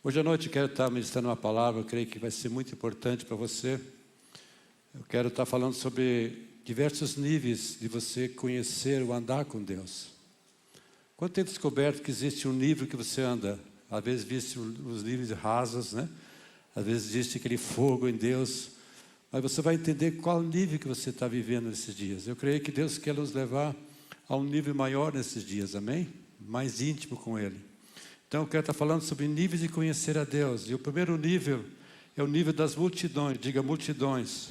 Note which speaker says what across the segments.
Speaker 1: Hoje à noite eu quero estar ministrando uma palavra, eu creio que vai ser muito importante para você. Eu quero estar falando sobre diversos níveis de você conhecer ou andar com Deus. Quando tem descoberto que existe um nível que você anda, às vezes existe os níveis rasos, né? Às vezes existe aquele fogo em Deus, mas você vai entender qual nível que você está vivendo nesses dias. Eu creio que Deus quer nos levar a um nível maior nesses dias, amém? Mais íntimo com Ele. Então eu quero estar falando sobre níveis de conhecer a Deus. E o primeiro nível é o nível das multidões. Diga multidões.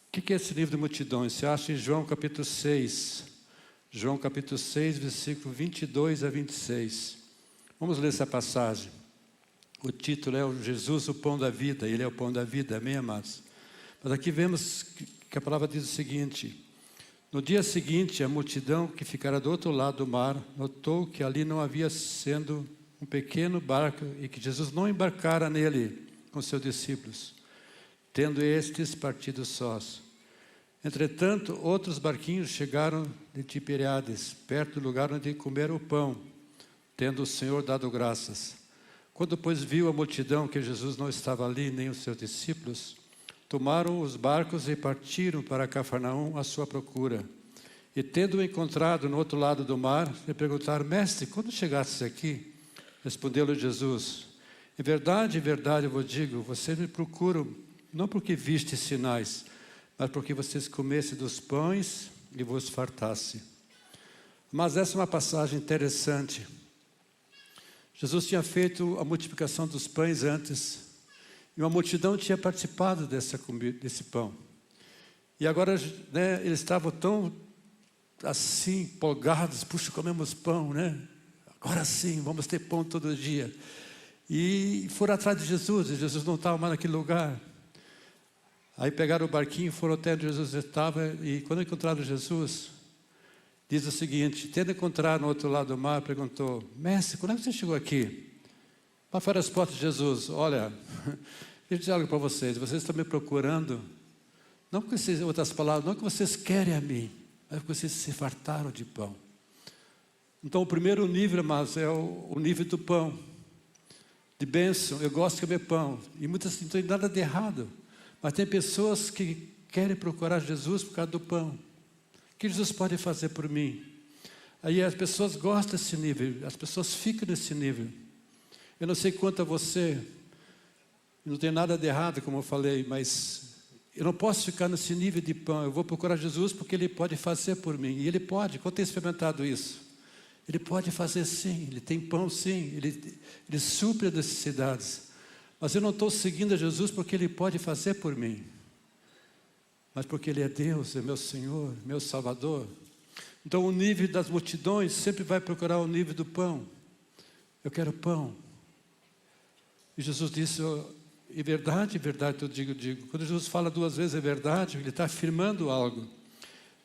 Speaker 1: O que é esse nível de multidões? Você acha em João capítulo 6. João capítulo 6, versículo 22 a 26. Vamos ler essa passagem. O título é o Jesus, o pão da vida. Ele é o pão da vida, amém, amados? Mas aqui vemos que a palavra diz o seguinte: no dia seguinte, a multidão que ficara do outro lado do mar notou que ali não havia sendo um pequeno barco e que Jesus não embarcara nele com seus discípulos, tendo estes partido sós. Entretanto, outros barquinhos chegaram de Tiberíades, perto do lugar onde comeram o pão, tendo o Senhor dado graças. Quando, pois, viu a multidão que Jesus não estava ali, nem os seus discípulos, tomaram os barcos e partiram para Cafarnaum à sua procura. E tendo-o encontrado no outro lado do mar, lhe perguntaram: Mestre, quando chegastes aqui? Respondeu-lhe Jesus: em verdade, eu vos digo, vocês me procuram, não porque vistes sinais, mas porque vocês comessem dos pães e vos fartassem. Mas essa é uma passagem interessante. Jesus tinha feito a multiplicação dos pães antes, e uma multidão tinha participado desse pão. E agora, né, eles estavam tão assim, empolgados: puxa, comemos pão, né? Agora sim, vamos ter pão todo dia. E foram atrás de Jesus, e Jesus não estava mais naquele lugar. Aí pegaram o barquinho, foram até onde Jesus estava, e quando encontraram Jesus, diz o seguinte: tendo encontrado no outro lado do mar, perguntou: Mestre, quando é que você chegou aqui? Qual foi a resposta de Jesus? Olha, deixa eu dizer algo para vocês. Vocês estão me procurando, não porque vocês, outras palavras, não que vocês querem a mim, mas porque vocês se fartaram de pão. Então o primeiro nível, amados, é o nível do pão, de bênção. Eu gosto de comer pão, e muitas não tem nada de errado, mas tem pessoas que querem procurar Jesus por causa do pão. O que Jesus pode fazer por mim? Aí as pessoas gostam desse nível, as pessoas ficam nesse nível. Eu não sei quanto a você, não tem nada de errado, como eu falei, mas eu não posso ficar nesse nível de pão. Eu vou procurar Jesus porque Ele pode fazer por mim. E Ele pode. Quando tem experimentado isso? Ele pode fazer sim, Ele tem pão sim, Ele supre as necessidades. Mas eu não estou seguindo a Jesus porque Ele pode fazer por mim, mas porque Ele é Deus, é meu Senhor, meu Salvador. Então o nível das multidões sempre vai procurar o nível do pão. Eu quero pão. E Jesus disse: em verdade, eu digo. Quando Jesus fala duas vezes é verdade, Ele está afirmando algo.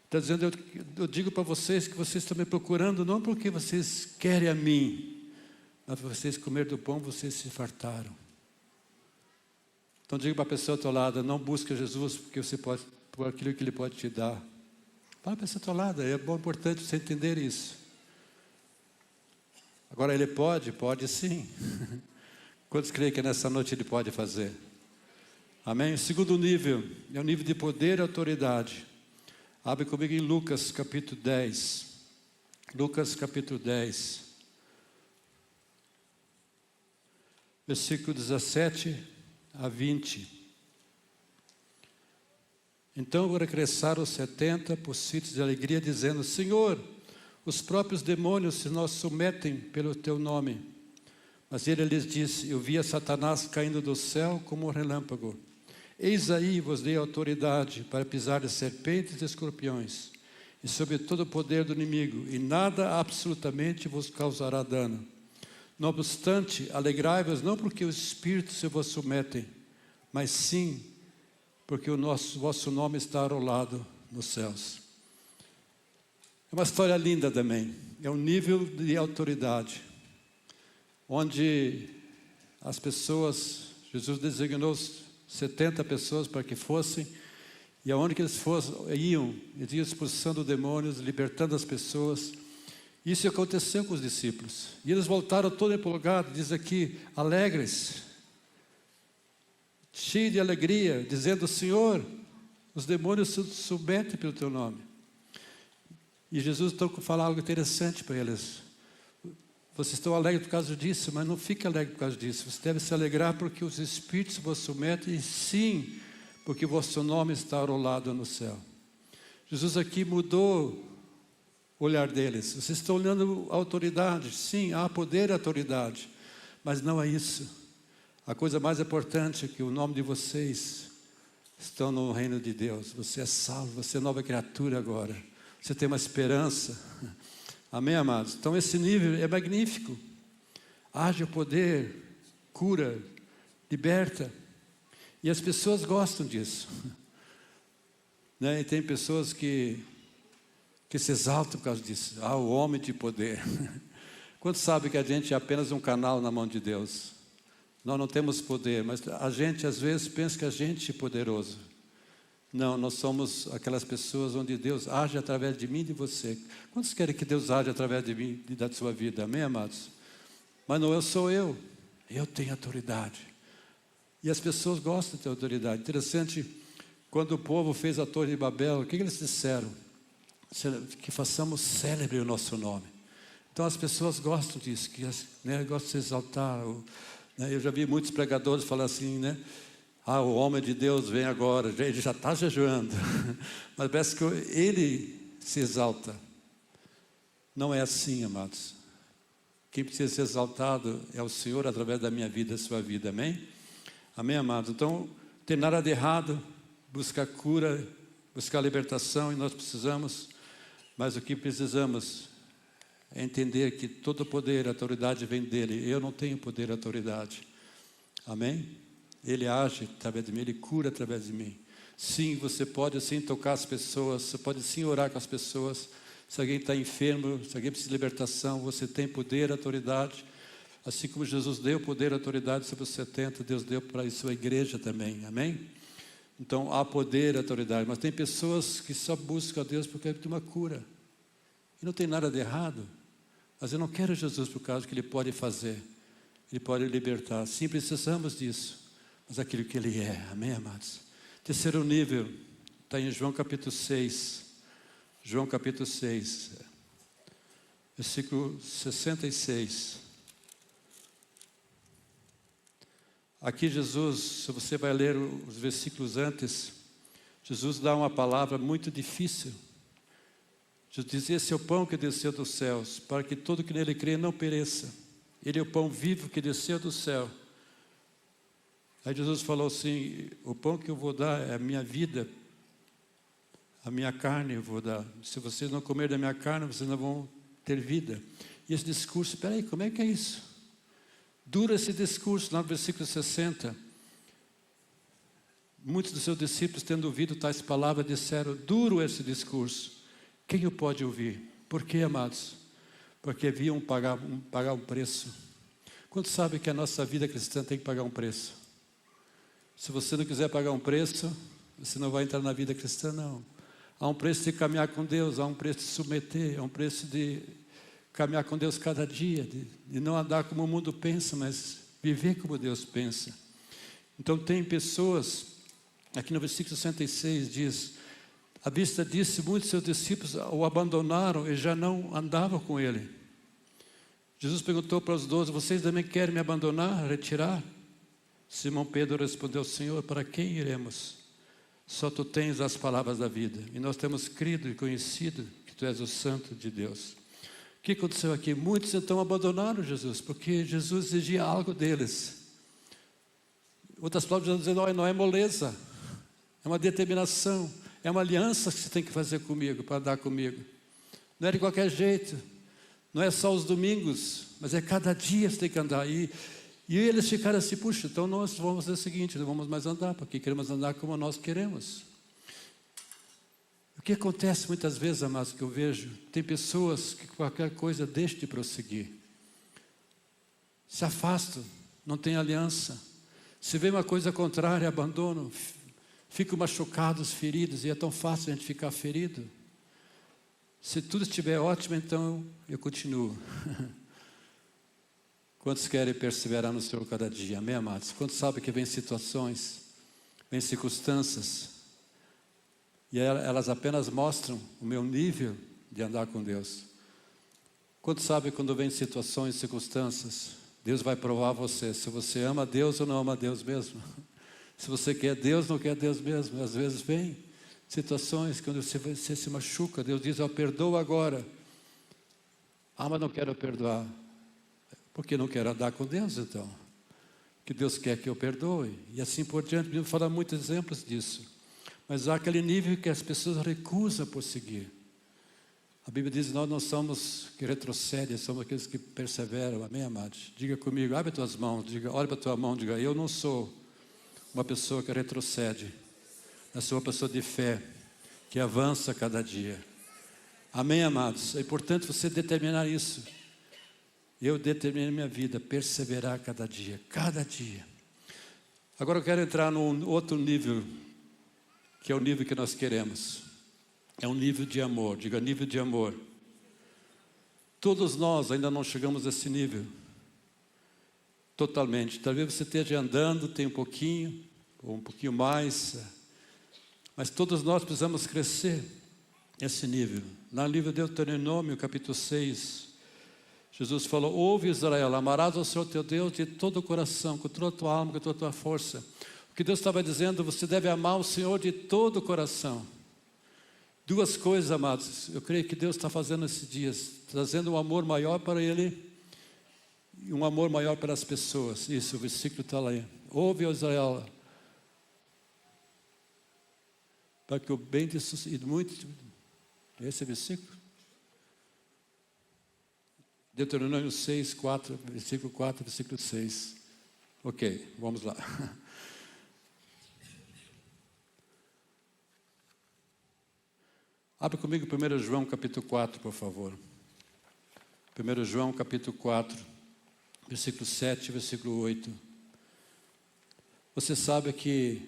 Speaker 1: Está dizendo: eu digo para vocês que vocês estão me procurando não porque vocês querem a mim, mas para vocês comer do pão, vocês se fartaram. Então diga para a pessoa ao teu lado: não busque Jesus porque você pode, por aquilo que Ele pode te dar. Fala para a pessoa ao teu lado, é bom, importante você entender isso. Agora Ele pode sim. Quantos creem que nessa noite Ele pode fazer? Amém? O segundo nível é o nível de poder e autoridade. Abre comigo em Lucas capítulo 10. Lucas capítulo 10. Versículo 17 a 20. Então regressaram os 70 possuídos de alegria, dizendo: Senhor, os próprios demônios se nos submetem pelo teu nome. Mas ele lhes disse: eu via Satanás caindo do céu como um relâmpago. Eis aí vos dei autoridade para pisar de serpentes e escorpiões, e sobre todo o poder do inimigo, e nada absolutamente vos causará dano. Não obstante, alegrai-vos não porque os espíritos se vos submetem, mas sim porque o vosso nome está arrolado nos céus. É uma história linda também. É um nível de autoridade, onde as pessoas, Jesus designou 70 pessoas para que fossem, e aonde que eles iam expulsando demônios, libertando as pessoas. Isso aconteceu com os discípulos. E eles voltaram todo empolgados, diz aqui, alegres, cheios de alegria, dizendo: Senhor, os demônios se submetem pelo teu nome. E Jesus então fala algo interessante para eles. Vocês estão alegres por causa disso, mas não fiquem alegres por causa disso. Você deve se alegrar porque os espíritos vos submetem, e sim, porque vosso nome está arrolado no céu. Jesus aqui mudou o olhar deles. Vocês estão olhando a autoridade. Sim, há poder e autoridade, mas não é isso. A coisa mais importante é que o nome de vocês estão no reino de Deus. Você é salvo, você é nova criatura agora. Você tem uma esperança. Amém, amados? Então esse nível é magnífico. Age o poder, cura, liberta. E as pessoas gostam disso. Né? E tem pessoas que se exaltam por causa disso. Ah, o homem de poder. Quantos sabem que a gente é apenas um canal na mão de Deus? Nós não temos poder, mas a gente às vezes pensa que a gente é poderoso. Não, nós somos aquelas pessoas onde Deus age através de mim e de você. Quantos querem que Deus age através de mim e da sua vida? Amém, amados? Mas não sou eu tenho autoridade. E as pessoas gostam de ter autoridade. Interessante, quando o povo fez a Torre de Babel, o que eles disseram? Que façamos célebre o nosso nome. Então as pessoas gostam disso, gostam de se exaltar. Eu já vi muitos pregadores falar assim, né? Ah, o homem de Deus vem agora, ele já está jejuando. Mas parece que ele se exalta. Não é assim, amados. Quem precisa ser exaltado é o Senhor através da minha vida, da sua vida, amém? Amém, amados? Então, não tem nada de errado, buscar cura, buscar libertação, e nós precisamos, mas o que precisamos é entender que todo poder, autoridade vem dele. Eu não tenho poder e autoridade, amém? Ele age através de mim, Ele cura através de mim. Sim, você pode sim tocar as pessoas, você pode sim orar com as pessoas. Se alguém está enfermo, se alguém precisa de libertação, você tem poder, autoridade. Assim como Jesus deu poder e autoridade sobre os 70, Deus deu para a sua igreja também, amém? Então há poder e autoridade, mas tem pessoas que só buscam a Deus porque tem uma cura. E não tem nada de errado, mas eu não quero Jesus por causa que Ele pode fazer. Ele pode libertar, sim, precisamos disso. Mas aquilo que Ele é, amém, amados? Terceiro nível, está em João capítulo 6. João capítulo 6, versículo 66. Aqui Jesus, se você vai ler os versículos antes, Jesus dá uma palavra muito difícil. Jesus diz: esse é o pão que desceu dos céus, para que todo que nele crê não pereça. Ele é o pão vivo que desceu do céu. Aí Jesus falou assim: o pão que eu vou dar é a minha vida, a minha carne eu vou dar. Se vocês não comerem da minha carne, vocês não vão ter vida. E esse discurso, espera aí, como é que é isso? Dura esse discurso, lá no versículo 60. Muitos dos seus discípulos, tendo ouvido tais palavras, disseram: duro esse discurso, quem o pode ouvir? Por quê, amados? Porque haviam pagar um preço. Quantos sabem que a nossa vida cristã tem que pagar um preço? Se você não quiser pagar um preço, você não vai entrar na vida cristã, não. Há um preço de caminhar com Deus, há um preço de submeter, há um preço de caminhar com Deus cada dia, de não andar como o mundo pensa, mas viver como Deus pensa. Então tem pessoas, aqui no versículo 66 diz: à vista disso, muitos de seus discípulos o abandonaram e já não andavam com ele. Jesus perguntou para os 12: vocês também querem me abandonar, retirar? Simão Pedro respondeu: Senhor, para quem iremos? Só Tu tens as palavras da vida, e nós temos crido e conhecido que Tu és o Santo de Deus. O que aconteceu aqui? Muitos então abandonaram Jesus, porque Jesus exigia algo deles. Outras palavras, Jesus dizendo: não é moleza, é uma determinação, é uma aliança que você tem que fazer comigo, para andar comigo. Não é de qualquer jeito, não é só os domingos, mas é cada dia você tem que andar aí. E eles ficaram assim: puxa, então nós vamos fazer o seguinte, não vamos mais andar, porque queremos andar como nós queremos. O que acontece muitas vezes, amados, que eu vejo, tem pessoas que qualquer coisa deixam de prosseguir. Se afastam, não tem aliança. Se vê uma coisa contrária, abandonam, ficam machucados, feridos, e é tão fácil a gente ficar ferido. Se tudo estiver ótimo, então eu continuo. Quantos querem perseverar no Senhor cada dia? Amém, amados? Quantos sabem que vem situações, vem circunstâncias, e elas apenas mostram o meu nível de andar com Deus? Quantos sabem quando vem situações, circunstâncias, Deus vai provar você, se você ama Deus ou não ama Deus mesmo? Se você quer Deus, não quer Deus mesmo. Às vezes vem situações quando você se machuca, Deus diz, eu perdoo agora. Ah, mas não quero perdoar. Porque não quero andar com Deus, então. Que Deus quer que eu perdoe. E assim por diante, podemos falar muitos exemplos disso. Mas há aquele nível que as pessoas recusam por seguir. A Bíblia diz, nós não somos que retrocedem, somos aqueles que perseveram. Amém, amados? Diga comigo, abre as tuas mãos, olha para a tua mão, diga, eu não sou uma pessoa que retrocede. Eu sou uma pessoa de fé, que avança cada dia. Amém, amados? É importante você determinar isso. Eu determinei minha vida, perseverar cada dia, cada dia. Agora eu quero entrar num outro nível, que é o nível que nós queremos. É um nível de amor, diga nível de amor. Todos nós ainda não chegamos a esse nível, totalmente. Talvez você esteja andando, tem um pouquinho, ou um pouquinho mais, mas todos nós precisamos crescer esse nível. No livro de Deuteronômio, capítulo 6, Jesus falou, ouve Israel, amarás ao Senhor teu Deus de todo o coração, com toda a tua alma, com toda a tua força. O que Deus estava dizendo, você deve amar o Senhor de todo o coração. Duas coisas, amados, eu creio que Deus está fazendo esses dias, trazendo um amor maior para Ele, e um amor maior para as pessoas. Isso, o versículo está lá. Ouve Israel, para que o bem te suscite muito. Esse é o versículo? Deuteronômio 6, 4, versículo 4, versículo 6. Ok, vamos lá. Abre comigo 1 João capítulo 4, por favor. 1 João capítulo 4, versículo 7, versículo 8. Você sabe que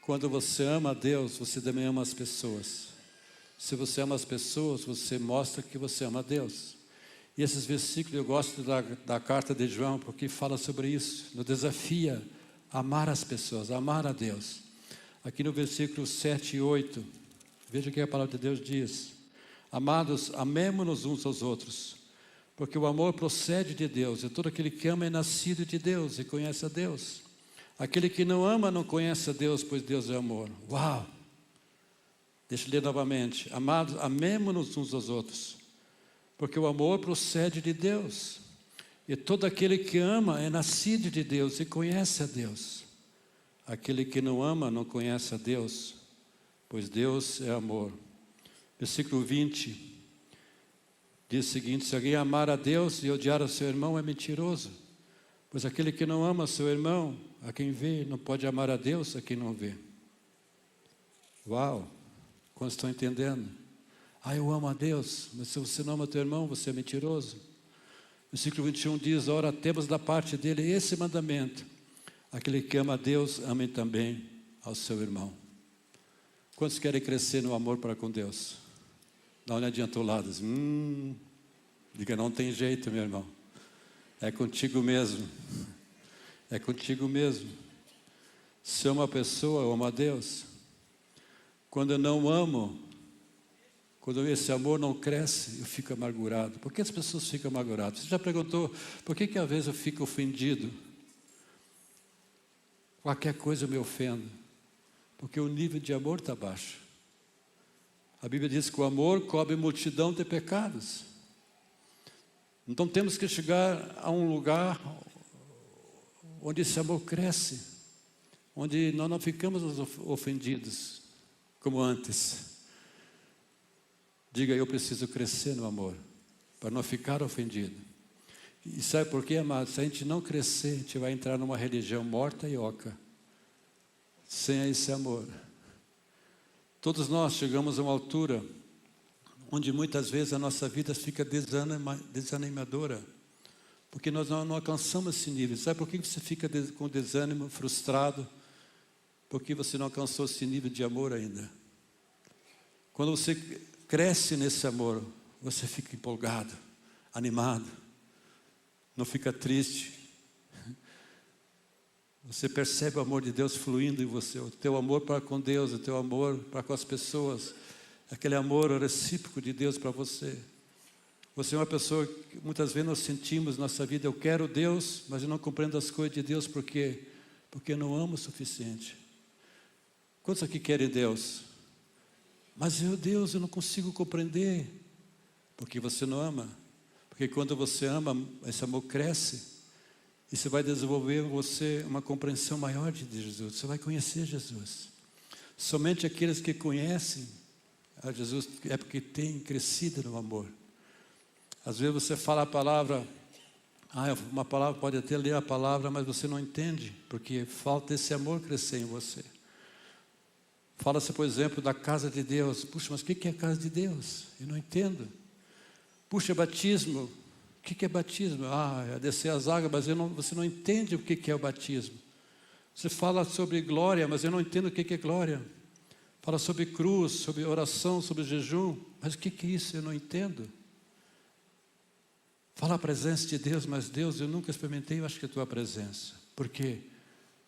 Speaker 1: quando você ama a Deus, você também ama as pessoas. Se você ama as pessoas, você mostra que você ama a Deus. E esses versículos eu gosto da carta de João, porque fala sobre isso. Nos desafia a amar as pessoas, a amar a Deus. Aqui no versículo 7 e 8, veja o que a palavra de Deus diz. Amados, amemo-nos uns aos outros, porque o amor procede de Deus, e todo aquele que ama é nascido de Deus e conhece a Deus. Aquele que não ama não conhece a Deus, pois Deus é amor. Uau! Deixa eu ler novamente. Amados, amemo-nos uns aos outros, porque o amor procede de Deus, e todo aquele que ama é nascido de Deus e conhece a Deus. Aquele que não ama não conhece a Deus, pois Deus é amor. Versículo 20 diz o seguinte: se alguém amar a Deus e odiar o seu irmão é mentiroso, pois aquele que não ama seu irmão, a quem vê, não pode amar a Deus a quem não vê. Uau! Quantos estão entendendo? Ah, eu amo a Deus, mas se você não ama teu irmão, você é mentiroso. Versículo 21 diz, ora, temos da parte dele esse mandamento: aquele que ama a Deus, ame também ao seu irmão. Quantos querem crescer no amor para com Deus? Dá uma olhadinha ao teu lado, diga, não tem jeito, meu irmão. É contigo mesmo. É contigo mesmo. Se eu amo a pessoa, eu amo a Deus. Quando eu não amo, quando esse amor não cresce, eu fico amargurado. Por que as pessoas ficam amarguradas? Você já perguntou, por que às vezes eu fico ofendido? Qualquer coisa eu me ofendo. Porque o nível de amor está baixo. A Bíblia diz que o amor cobre multidão de pecados. Então temos que chegar a um lugar onde esse amor cresce, onde nós não ficamos ofendidos como antes. Diga, eu preciso crescer no amor, para não ficar ofendido. E sabe por quê, amado? Se a gente não crescer, a gente vai entrar numa religião morta e oca, sem esse amor. Todos nós chegamos a uma altura onde muitas vezes a nossa vida fica desanimadora, porque nós não alcançamos esse nível. Sabe por que você fica com desânimo, frustrado? Porque você não alcançou esse nível de amor ainda. Quando você cresce nesse amor, você fica empolgado, animado, não fica triste. Você percebe o amor de Deus fluindo em você, o teu amor para com Deus, o teu amor para com as pessoas, aquele amor recíproco de Deus para você. Você é uma pessoa que muitas vezes nós sentimos na nossa vida, eu quero Deus, mas eu não compreendo as coisas de Deus, por quê? Porque eu não amo o suficiente. Quantos aqui querem Deus? Mas Deus, eu não consigo compreender. Porque você não ama. Porque quando você ama, esse amor cresce. E você vai desenvolver em você uma compreensão maior de Jesus. Você vai conhecer Jesus. Somente aqueles que conhecem a Jesus é porque têm crescido no amor. Às vezes você fala a palavra, uma palavra, pode até ler a palavra, mas você não entende. Porque falta esse amor crescer em você. Fala-se, por exemplo, da casa de Deus. Puxa, mas o que é a casa de Deus? Eu não entendo. Puxa, batismo. O que é batismo? É descer as águas, mas você não entende o que é o batismo. Você fala sobre glória, mas eu não entendo o que é glória. Fala sobre cruz, sobre oração, sobre jejum, mas o que é isso? Eu não entendo. Fala a presença de Deus, mas Deus, eu nunca experimentei, eu acho que é a tua presença. Por quê?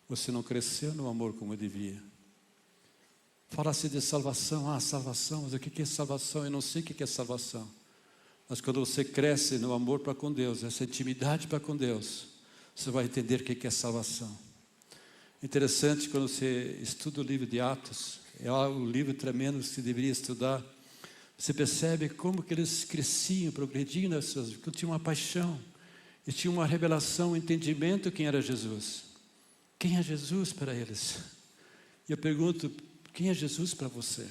Speaker 1: Você não cresceu no amor como devia. Fala-se de salvação, salvação, mas o que é salvação? Eu não sei o que é salvação. Mas quando você cresce no amor para com Deus, essa intimidade para com Deus, você vai entender o que é salvação. Interessante, quando você estuda o livro de Atos, é um livro tremendo que você deveria estudar. Você percebe como que eles cresciam, progrediam nas suas vidas, tinham uma paixão, e tinham uma revelação, um entendimento quem era Jesus. Quem é Jesus para eles? E eu pergunto, quem é Jesus para você?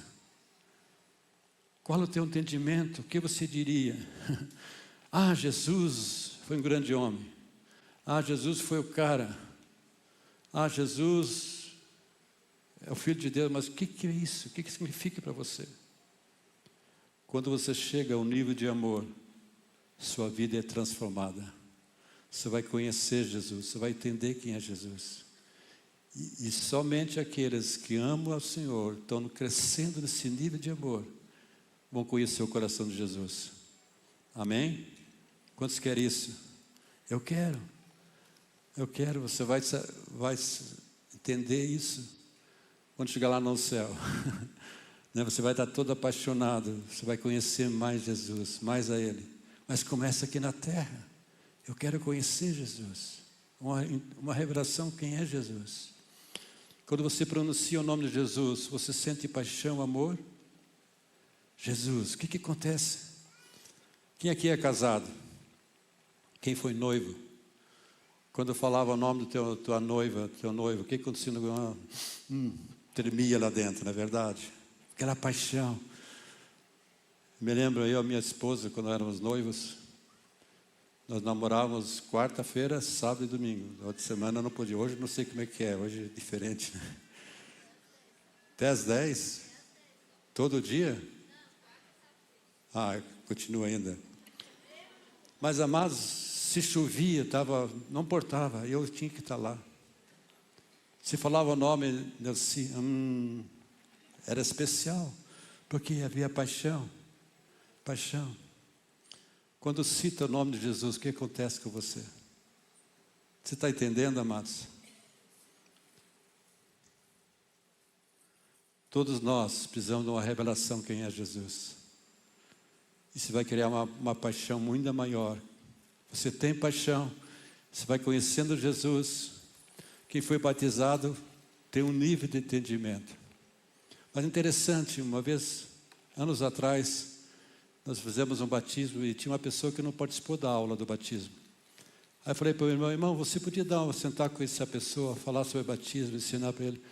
Speaker 1: Qual é o teu entendimento? O que você diria? Jesus foi um grande homem. Jesus foi o cara. Jesus é o Filho de Deus. Mas o que é isso? O que significa para você? Quando você chega a um nível de amor, sua vida é transformada. Você vai conhecer Jesus, você vai entender quem é Jesus. E somente aqueles que amam ao Senhor, estão crescendo nesse nível de amor, vão conhecer o coração de Jesus. Amém? Quantos querem isso? Eu quero. Você vai entender isso quando chegar lá no céu. Você vai estar todo apaixonado, você vai conhecer mais Jesus, mais a Ele. Mas começa aqui na terra. Eu quero conhecer Jesus. Uma revelação quem é Jesus. Quando você pronuncia o nome de Jesus, você sente paixão, amor? Jesus, o que acontece? Quem aqui é casado? Quem foi noivo? Quando eu falava o nome do tua noiva, teu noivo, o que acontecia? Tremia lá dentro, não é verdade? Aquela paixão. Me lembro eu e minha esposa, quando éramos noivos, nós namorávamos quarta-feira, sábado e domingo. Na outra semana eu não podia. Hoje não sei como é que é, hoje é diferente. Até às 10? Todo dia? Continua ainda. Mas, amados, se chovia, não importava, eu tinha que estar lá. Se falava o nome, era especial, porque havia paixão. Paixão. Quando cita o nome de Jesus, o que acontece com você? Você está entendendo, amados? Todos nós precisamos de uma revelação quem é Jesus. Isso vai criar uma paixão muito maior. Você tem paixão, você vai conhecendo Jesus. Quem foi batizado tem um nível de entendimento. Mas interessante, uma vez, anos atrás, nós fizemos um batismo e tinha uma pessoa que não participou da aula do batismo. Aí eu falei para o meu irmão, você podia sentar com essa pessoa, falar sobre batismo, ensinar para ele.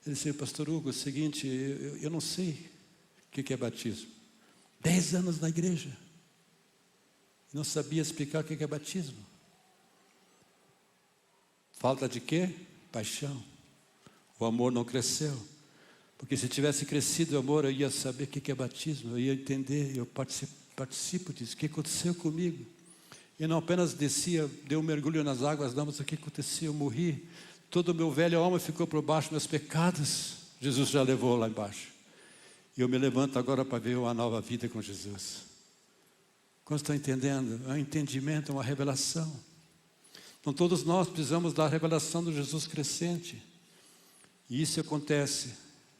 Speaker 1: Ele disse, pastor Hugo, é o seguinte, eu não sei o que é batismo. 10 anos na igreja. Não sabia explicar o que é batismo. Falta de quê? Paixão. O amor não cresceu. Porque se tivesse crescido o amor, eu ia saber o que é batismo, eu ia entender, eu participo disso. O que aconteceu comigo? Eu não apenas descia, dei um mergulho nas águas, não, mas o que aconteceu? Eu morri. Todo o meu velho homem ficou por baixo, meus pecados, Jesus já levou lá embaixo. E eu me levanto agora para ver uma nova vida com Jesus. Quando estão entendendo? É um entendimento, é uma revelação. Então todos nós precisamos da revelação do Jesus crescente. E isso acontece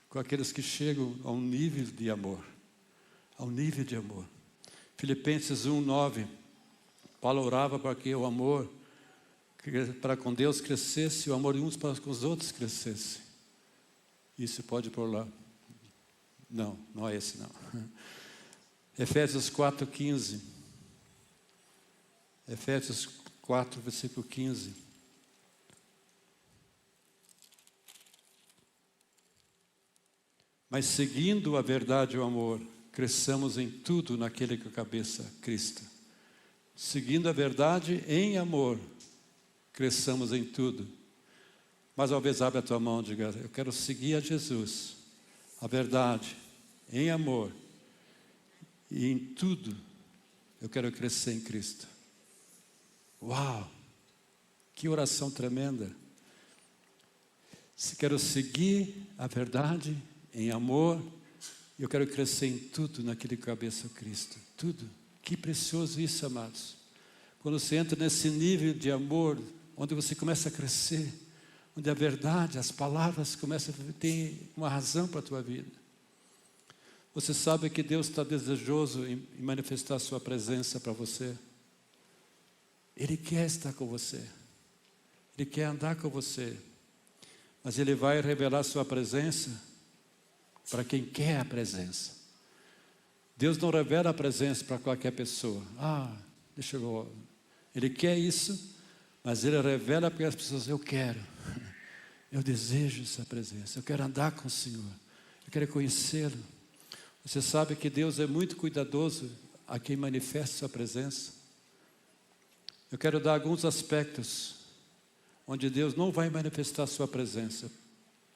Speaker 1: com aqueles que chegam a um nível de amor. Ao nível de amor. Filipenses 1:9. Paulo orava para que o amor para com Deus crescesse, e o amor de uns para com os outros crescesse. Isso pode pôr lá. Não, não é esse não. Efésios 4:15. Efésios 4, versículo 15. Mas seguindo a verdade e o amor, cresçamos em tudo naquele que é a cabeça, Cristo. Seguindo a verdade em amor, cresçamos em tudo. Mas uma vez abre a tua mão e diga: eu quero seguir a Jesus, a verdade, em amor, e em tudo eu quero crescer em Cristo. Uau! Que oração tremenda! Se quero seguir a verdade em amor, eu quero crescer em tudo naquele que cabeça Cristo. Tudo. Que precioso isso, amados. Quando você entra nesse nível de amor, onde você começa a crescer, onde a verdade, as palavras começam a ter uma razão para a tua vida. Você sabe que Deus está desejoso em manifestar a sua presença para você. Ele quer estar com você. Ele quer andar com você. Mas Ele vai revelar a sua presença para quem quer a presença. Deus não revela a presença para qualquer pessoa. Deixa eu... Ele quer isso, mas Ele revela para as pessoas: eu quero. Eu desejo essa presença. Eu quero andar com o Senhor. Eu quero conhecê-lo. Você sabe que Deus é muito cuidadoso a quem manifesta sua presença. Eu quero dar alguns aspectos onde Deus não vai manifestar sua presença.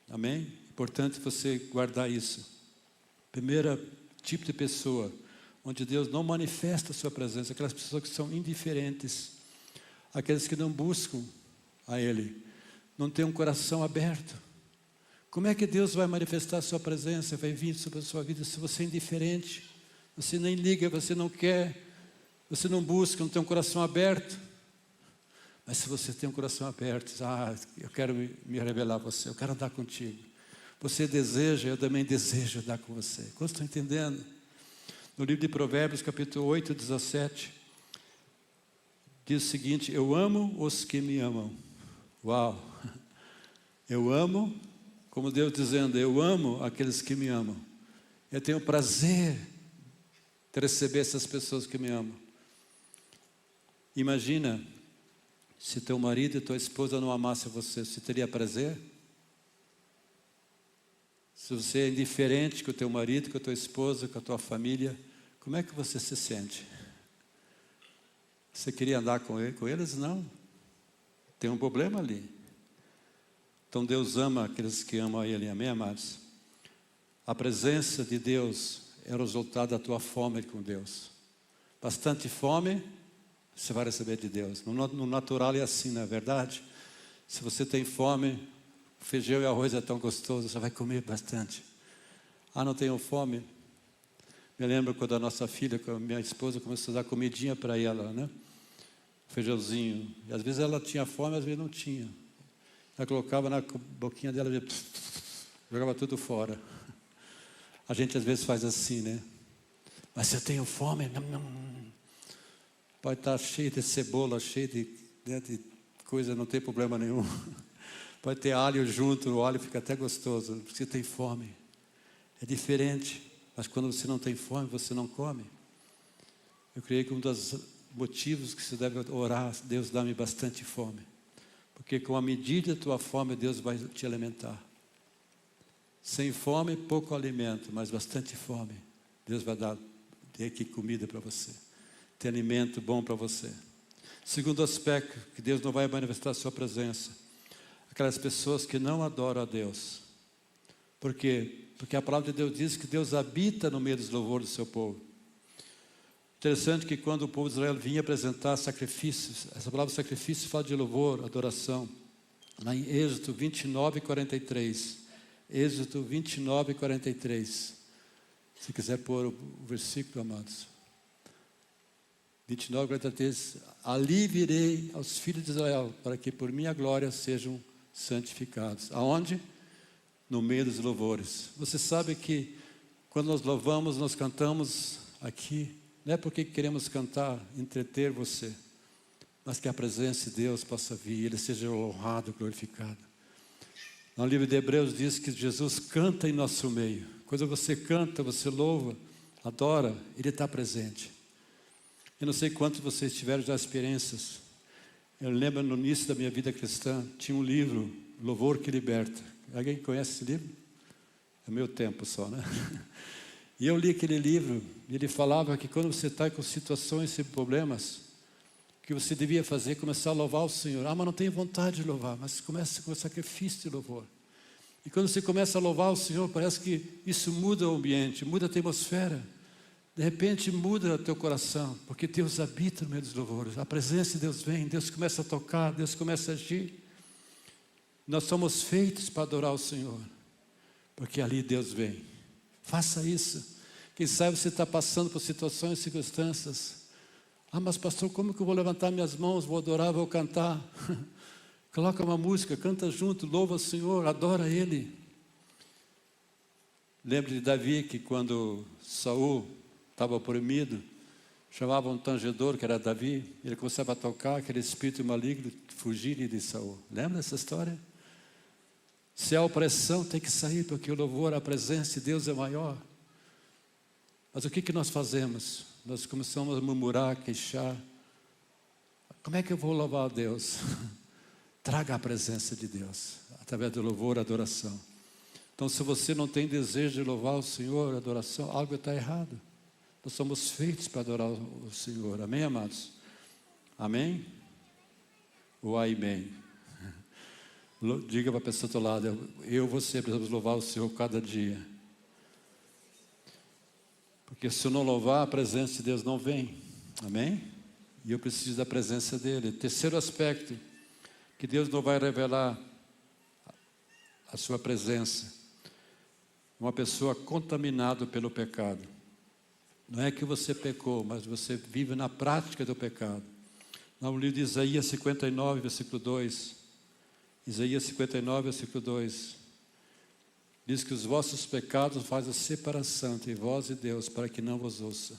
Speaker 1: Amém? Importante você guardar isso. Primeiro tipo de pessoa onde Deus não manifesta a sua presença, aquelas pessoas que são indiferentes, aqueles que não buscam a Ele, não têm um coração aberto. Como é que Deus vai manifestar a sua presença, vai vir sobre a sua vida se você é indiferente, você nem liga, você não quer, você não busca, não tem um coração aberto? Mas se você tem um coração aberto, eu quero me revelar a você, eu quero andar contigo. Você deseja, eu também desejo andar com você. Quantos estão entendendo? No livro de Provérbios, capítulo 8, 17, diz o seguinte: eu amo os que me amam. Uau! Eu amo, como Deus dizendo, eu amo aqueles que me amam. Eu tenho prazer de receber essas pessoas que me amam. Imagina se teu marido e tua esposa não amassem você, você teria prazer? Se você é indiferente com o teu marido, com a tua esposa, com a tua família, como é que você se sente? Você queria andar com eles? Não. Tem um problema ali. Então Deus ama aqueles que amam a Ele. Amém, amados? A presença de Deus é o resultado da tua fome com Deus. Bastante fome, você vai receber de Deus. No natural é assim, não é verdade? Se você tem fome, feijão e arroz é tão gostoso, você vai comer bastante. Não tenho fome. Me lembro quando a nossa filha, com a minha esposa, começou a dar comidinha para ela, né? Feijãozinho. E às vezes ela tinha fome, às vezes não tinha. Ela colocava na boquinha dela e jogava tudo fora. A gente às vezes faz assim, né? Mas se eu tenho fome, pode estar cheio de cebola, cheio de coisa, não tem problema nenhum. Pode ter alho junto, o alho fica até gostoso, porque você tem fome. É diferente, mas quando você não tem fome, você não come. Eu creio que um dos motivos que você deve orar: Deus, dá-me bastante fome. Porque com a medida da tua fome, Deus vai te alimentar. Sem fome, pouco alimento, mas bastante fome, Deus vai dar aqui comida para você. Tem alimento bom para você. Segundo aspecto, que Deus não vai manifestar a sua presença: aquelas pessoas que não adoram a Deus. Por quê? Porque a palavra de Deus diz que Deus habita no meio dos louvores do seu povo. Interessante que quando o povo de Israel vinha apresentar sacrifícios, essa palavra sacrifício fala de louvor, adoração. Lá em Êxodo 29, 43. Êxodo 29, 43. Se quiser pôr o versículo, amados. 29, 43. Ali virei aos filhos de Israel, para que por minha glória sejam santificados. Aonde? No meio dos louvores. Você sabe que quando nós louvamos, nós cantamos aqui, não é porque queremos cantar, entreter você, mas que a presença de Deus possa vir, Ele seja honrado, glorificado. No livro de Hebreus diz que Jesus canta em nosso meio. Quando você canta, você louva, adora, Ele está presente. Eu não sei quantos de vocês tiveram já experiências. Eu lembro no início da minha vida cristã, tinha um livro, Louvor que Liberta. Alguém conhece esse livro? É meu tempo só, né? E eu li aquele livro, e ele falava que quando você está com situações e problemas, o que você devia fazer é começar a louvar o Senhor. Mas não tenho vontade de louvar, mas começa com o sacrifício de louvor. E quando você começa a louvar o Senhor, parece que isso muda o ambiente, muda a atmosfera. De repente muda o teu coração, porque Deus habita no meio dos louvores. A presença de Deus vem, Deus começa a tocar, Deus começa a agir. Nós somos feitos para adorar o Senhor, porque ali Deus vem. Faça isso. Quem sabe você está passando por situações e circunstâncias. Mas pastor, como que eu vou levantar minhas mãos, vou adorar, vou cantar? Coloca uma música, canta junto, louva o Senhor, adora Ele. Lembro de Davi que quando Saul estava oprimido, chamava um tangedor, que era Davi, ele começava a tocar, aquele espírito maligno fugia de Saul. Lembra dessa história? Se há opressão, tem que sair, porque o louvor, a presença de Deus é maior. Mas o que nós fazemos? Nós começamos a murmurar, queixar. Como é que eu vou louvar a Deus? Traga a presença de Deus, através do louvor, adoração. Então, se você não tem desejo de louvar o Senhor, adoração, algo está errado. Nós somos feitos para adorar o Senhor. Amém, amados? Amém? Ou amém? Diga para a pessoa do outro lado, eu e você precisamos louvar o Senhor cada dia. Porque se eu não louvar, a presença de Deus não vem. Amém? E eu preciso da presença dEle. Terceiro aspecto, que Deus não vai revelar a sua presença. Uma pessoa contaminada pelo pecado. Não é que você pecou, mas você vive na prática do pecado. No livro de Isaías 59, versículo 2. Isaías 59, versículo 2. Diz que os vossos pecados fazem separação entre vós e Deus, para que não vos ouça.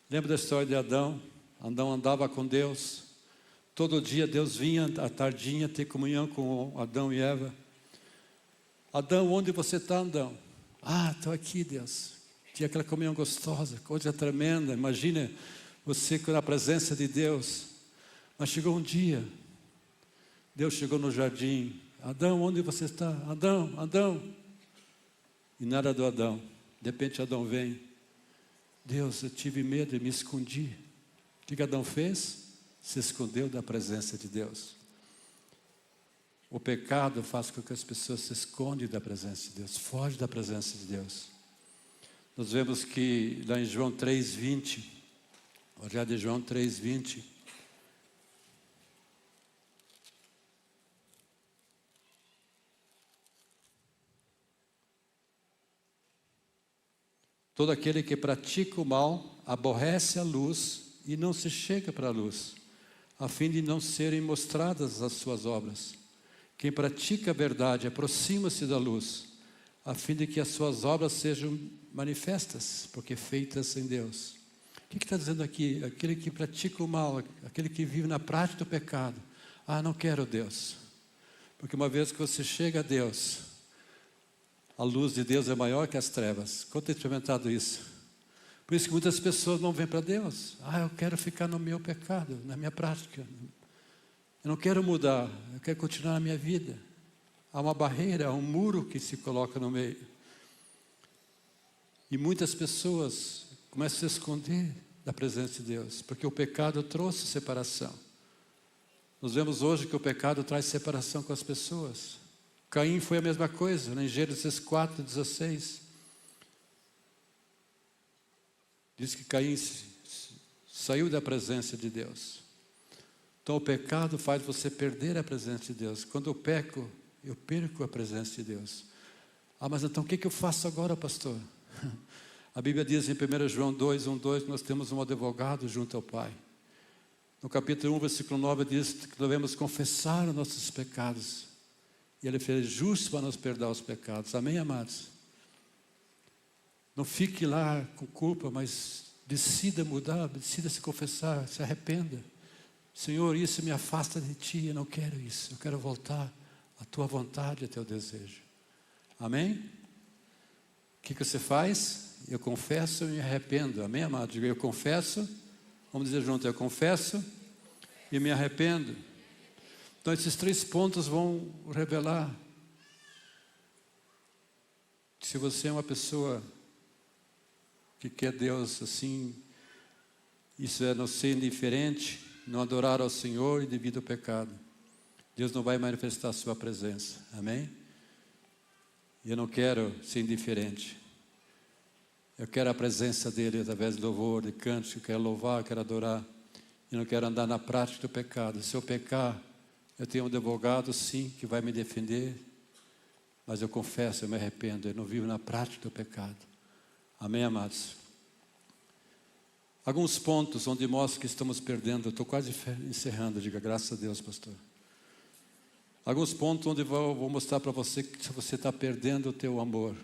Speaker 1: Lembra da história de Adão? Adão andava com Deus. Todo dia Deus vinha à tardinha ter comunhão com Adão e Eva. Adão, onde você está, Adão? Estou aqui, Deus. Tinha aquela comunhão gostosa, coisa tremenda. Imagina você na presença de Deus. Mas chegou um dia, Deus chegou no jardim. Adão, onde você está? Adão, Adão. E nada do Adão. De repente Adão vem. Deus, eu tive medo e me escondi. O que Adão fez? Se escondeu da presença de Deus. O pecado faz com que as pessoas se escondem da presença de Deus, fogem da presença de Deus. Nós vemos que lá em João 3:20, olhar de João 3:20, todo aquele que pratica o mal aborrece a luz e não se chega para a luz, a fim de não serem mostradas as suas obras. Quem pratica a verdade aproxima-se da luz, a fim de que as suas obras sejam manifestas, porque feitas em Deus. O que está dizendo aqui? Aquele que pratica o mal, aquele que vive na prática do pecado. Não quero Deus. Porque uma vez que você chega a Deus, a luz de Deus é maior que as trevas. Quando tem experimentado isso? Por isso que muitas pessoas não vêm para Deus. Eu quero ficar no meu pecado, na minha prática. Eu não quero mudar, eu quero continuar na minha vida. Há uma barreira, há um muro que se coloca no meio. E muitas pessoas começam a se esconder da presença de Deus, porque o pecado trouxe separação. Nós vemos hoje que o pecado traz separação com as pessoas. Caim foi a mesma coisa, em Gênesis 4:16. Diz que Caim saiu da presença de Deus. Então o pecado faz você perder a presença de Deus. Quando eu peco, eu perco a presença de Deus. Mas então o que eu faço agora, pastor? A Bíblia diz em 1 João 2, 1, 2, que nós temos um advogado junto ao Pai. No capítulo 1, versículo 9, diz que devemos confessar os nossos pecados. E Ele fez justo para nos perdoar os pecados. Amém, amados? Não fique lá com culpa, mas decida mudar, decida se confessar, se arrependa. Senhor, isso me afasta de Ti, eu não quero isso. Eu quero voltar à Tua vontade, ao Teu desejo. Amém? O que você faz? Eu confesso e me arrependo. Amém, amado? Diga, eu confesso. Vamos dizer junto, eu confesso e me arrependo. Então, esses 3 pontos vão revelar se você é uma pessoa que quer Deus assim, isso é não ser indiferente, não adorar ao Senhor e devido ao pecado. Deus não vai manifestar a sua presença. Amém? E eu não quero ser indiferente. Eu quero a presença dEle através do louvor, de canto. Eu quero louvar, eu quero adorar. Eu não quero andar na prática do pecado. Se eu pecar, eu tenho um advogado, sim, que vai me defender. Mas eu confesso, eu me arrependo. Eu não vivo na prática do pecado. Amém, amados? Alguns pontos onde mostra que estamos perdendo. Eu estou quase encerrando. Diga, graças a Deus, pastor. Alguns pontos onde vou mostrar para você que se você está perdendo o teu amor.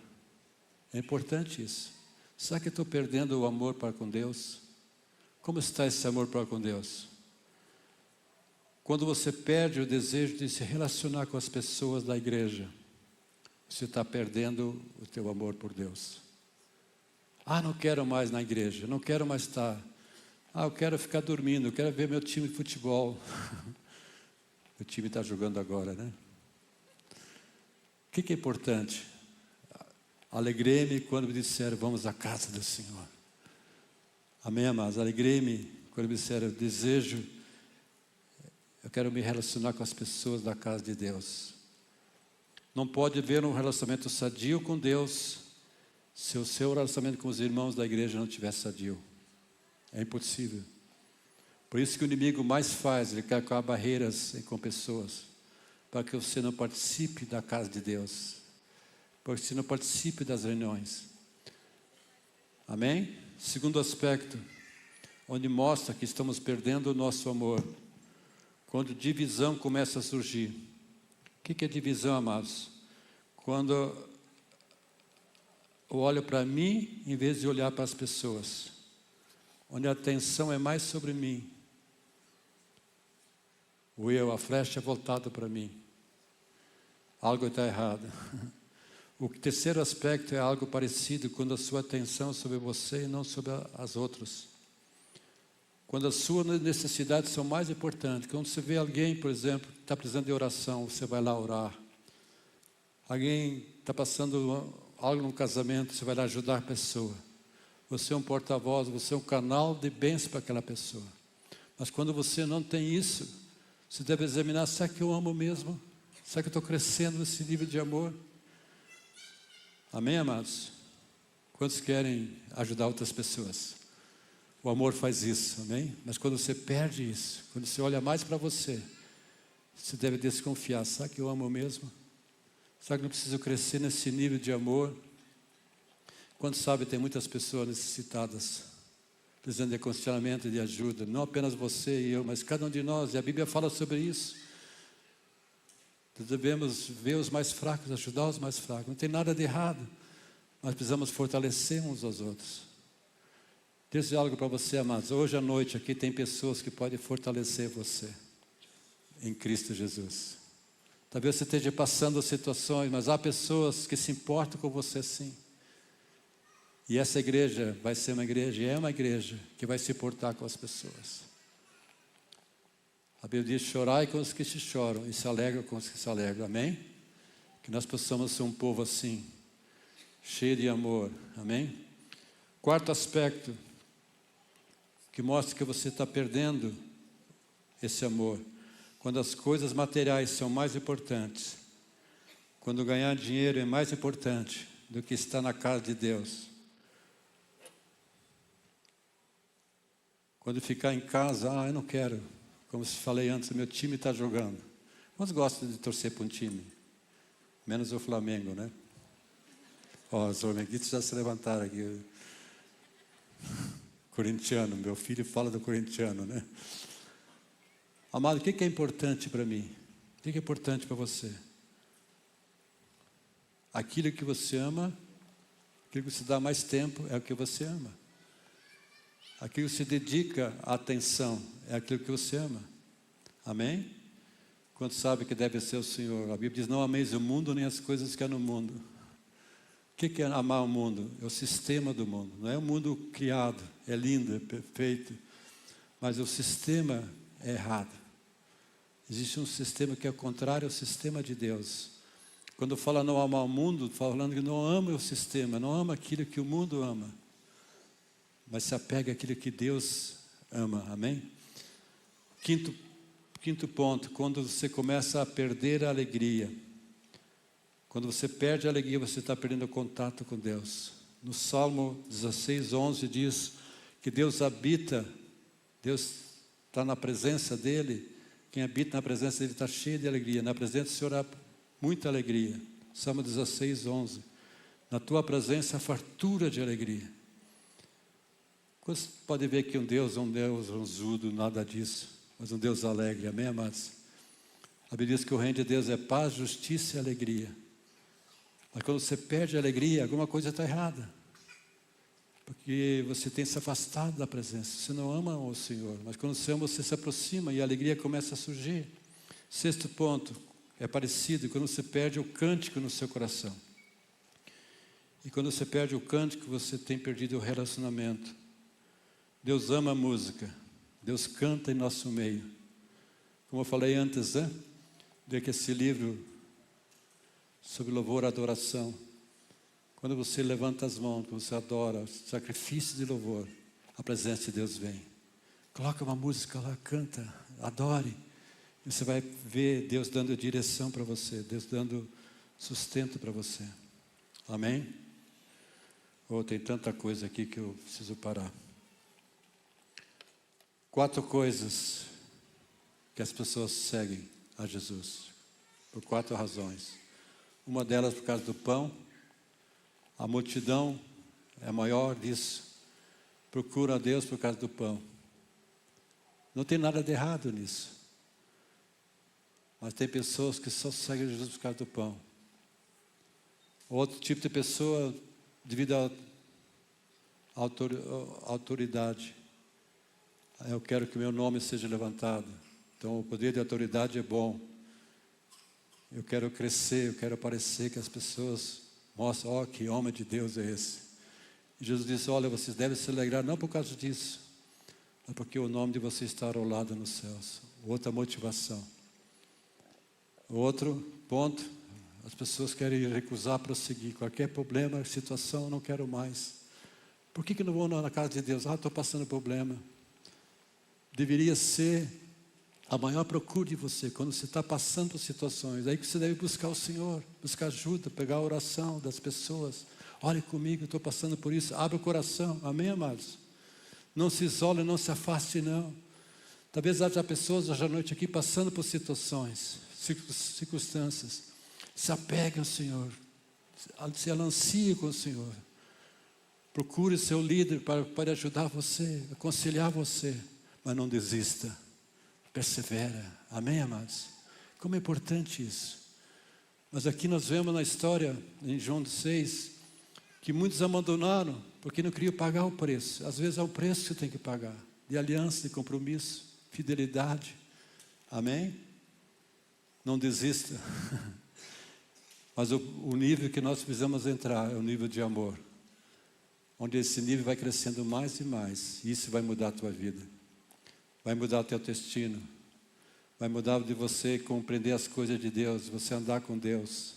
Speaker 1: É importante isso. Será que eu estou perdendo o amor para com Deus? Como está esse amor para com Deus? Quando você perde o desejo de se relacionar com as pessoas da igreja, você está perdendo o teu amor por Deus. Não quero mais na igreja, não quero mais estar. Eu quero ficar dormindo, eu quero ver meu time de futebol. O time está jogando agora, né? O que é importante? Alegrei-me quando me disseram, vamos à casa do Senhor. Amém, amados? Alegrei-me quando me disseram, eu quero me relacionar com as pessoas da casa de Deus. Não pode haver um relacionamento sadio com Deus se o seu relacionamento com os irmãos da igreja não estiver sadio. É impossível. Por isso que o inimigo mais faz, ele quer colocar barreiras com pessoas, para que você não participe da casa de Deus, para que você não participe das reuniões. Amém? Segundo aspecto, onde mostra que estamos perdendo o nosso amor, quando divisão começa a surgir. O que é divisão, amados? Quando eu olho para mim, em vez de olhar para as pessoas, onde a atenção é mais sobre mim, a flecha é voltada para mim. Algo está errado. O terceiro aspecto é algo parecido, quando a sua atenção é sobre você e não sobre as outras. Quando as suas necessidades são mais importantes. Quando você vê alguém, por exemplo, que está precisando de oração, você vai lá orar. Alguém está passando algo no casamento, você vai lá ajudar a pessoa. Você é um porta-voz, você é um canal de bênção para aquela pessoa. Mas quando você não tem isso, você deve examinar, será que eu amo mesmo? Será que eu estou crescendo nesse nível de amor? Amém, amados? Quantos querem ajudar outras pessoas? O amor faz isso, amém? Mas quando você perde isso, quando você olha mais para você, você deve desconfiar, será que eu amo mesmo? Será que não preciso crescer nesse nível de amor? Quando sabe, tem muitas pessoas necessitadas, precisando de aconselhamento e de ajuda. Não apenas você e eu, mas cada um de nós. E a Bíblia fala sobre isso. Nós devemos ver os mais fracos, ajudar os mais fracos. Não tem nada de errado. Nós precisamos fortalecer uns aos outros. Deixa eu dizer algo para você, amados. Hoje à noite aqui tem pessoas que podem fortalecer você em Cristo Jesus. Talvez você esteja passando situações, mas há pessoas que se importam com você sim. E essa igreja vai ser uma igreja, e é uma igreja que vai se importar com as pessoas. A Bíblia diz, chorai com os que se choram e se alegram com os que se alegram, amém? Que nós possamos ser um povo assim, cheio de amor, amém? Quarto aspecto, que mostra que você está perdendo esse amor. Quando as coisas materiais são mais importantes, quando ganhar dinheiro é mais importante do que estar na casa de Deus. Quando ficar em casa, eu não quero. Como falei antes, meu time está jogando. Quantos gostam de torcer para um time? Menos o Flamengo, né? Os flamenguistas já se levantaram aqui. Corintiano, meu filho fala do corintiano, né? Amado, o que é importante para mim? O que é importante para você? Aquilo que você ama, aquilo que você dá mais tempo é o que você ama. Aquilo que você dedica a atenção é aquilo que você ama. Amém? Quando sabe que deve ser o Senhor. A Bíblia diz, não ameis o mundo nem as coisas que há no mundo. O que é amar o mundo? É o sistema do mundo. Não é o mundo criado, é lindo, é perfeito. Mas o sistema é errado. Existe um sistema que é o contrário ao sistema de Deus. Quando fala não amar o mundo, falando que não ama o sistema, não ama aquilo que o mundo ama. Mas se apega àquilo que Deus ama. Amém? Quinto ponto, quando você começa a perder a alegria. Quando você perde a alegria, você está perdendo o contato com Deus. No Salmo 16, 11 diz que Deus habita, Deus está na presença dEle. Quem habita na presença dEle está cheio de alegria. Na presença do Senhor há muita alegria. Salmo 16, 11. Na tua presença há fartura de alegria. Você pode ver que um Deus ranzudo, nada disso. Mas um Deus alegre, amém, amados? A Bíblia diz que o reino de Deus é paz, justiça e alegria. Mas quando você perde a alegria, alguma coisa está errada. Porque você tem se afastado da presença. Você não ama o Senhor. Mas quando você ama, você se aproxima e a alegria começa a surgir. Sexto ponto, é parecido, quando você perde o cântico no seu coração. E quando você perde o cântico, você tem perdido o relacionamento. Deus ama a música. Deus canta em nosso meio. Como eu falei antes, de que esse livro sobre louvor e adoração, quando você levanta as mãos, quando você adora, sacrifício de louvor, a presença de Deus vem. Coloca uma música lá, canta, adore. E você vai ver Deus dando direção para você, Deus dando sustento para você. Amém? Tem tanta coisa aqui que eu preciso parar. 4 coisas que as pessoas seguem a Jesus, por 4 razões. Uma delas por causa do pão. A multidão é maior disso. Procura a Deus por causa do pão. Não tem nada de errado nisso. Mas tem pessoas que só seguem Jesus por causa do pão. Outro tipo de pessoa, devido à autoridade. Eu quero que meu nome seja levantado. Então o poder de autoridade é bom. Eu quero crescer, eu quero aparecer, que as pessoas mostrem, que homem de Deus é esse. E Jesus disse, olha, vocês devem se alegrar, não por causa disso, mas porque o nome de vocês está arrolado nos céus. Outra motivação. Outro ponto, as pessoas querem recusar prosseguir. Qualquer problema, situação, não quero mais. Por que não vão na casa de Deus? Estou passando problema. Deveria ser a maior procura de você, quando você está passando por situações, aí que você deve buscar o Senhor, buscar ajuda, pegar a oração das pessoas. Ore comigo, estou passando por isso. Abre o coração, amém, amados? Não se isole, não se afaste, não. Talvez haja pessoas hoje à noite aqui passando por situações, circunstâncias. Se apegue ao Senhor, se alancie com o Senhor. Procure seu líder para ajudar você, aconselhar você, mas não desista. Persevera, amém, amados? Como é importante isso. Mas aqui nós vemos na história, em João 6, que muitos abandonaram, porque não queriam pagar o preço. Às vezes é o preço que você tem que pagar, de aliança, de compromisso, fidelidade, amém? Não desista. Mas o nível que nós precisamos entrar é o nível de amor, onde esse nível vai crescendo mais e mais, e isso vai mudar a tua vida. Vai mudar o teu destino. Vai mudar de você compreender as coisas de Deus, você andar com Deus.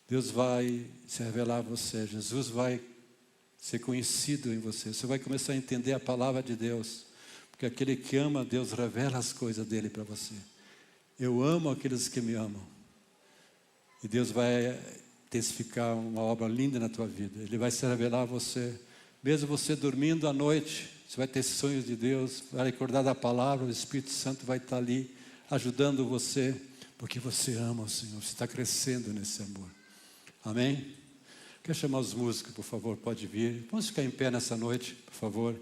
Speaker 1: Deus vai se revelar a você. Jesus vai ser conhecido em você. Você vai começar a entender a palavra de Deus. Porque aquele que ama, Deus revela as coisas dele para você. Eu amo aqueles que me amam. E Deus vai intensificar uma obra linda na tua vida. Ele vai se revelar a você. Mesmo você dormindo à noite, você vai ter sonhos de Deus, vai recordar da palavra, o Espírito Santo vai estar ali ajudando você, porque você ama o Senhor, você está crescendo nesse amor. Amém? Quero chamar os músicos, por favor, pode vir. Vamos ficar em pé nessa noite, por favor.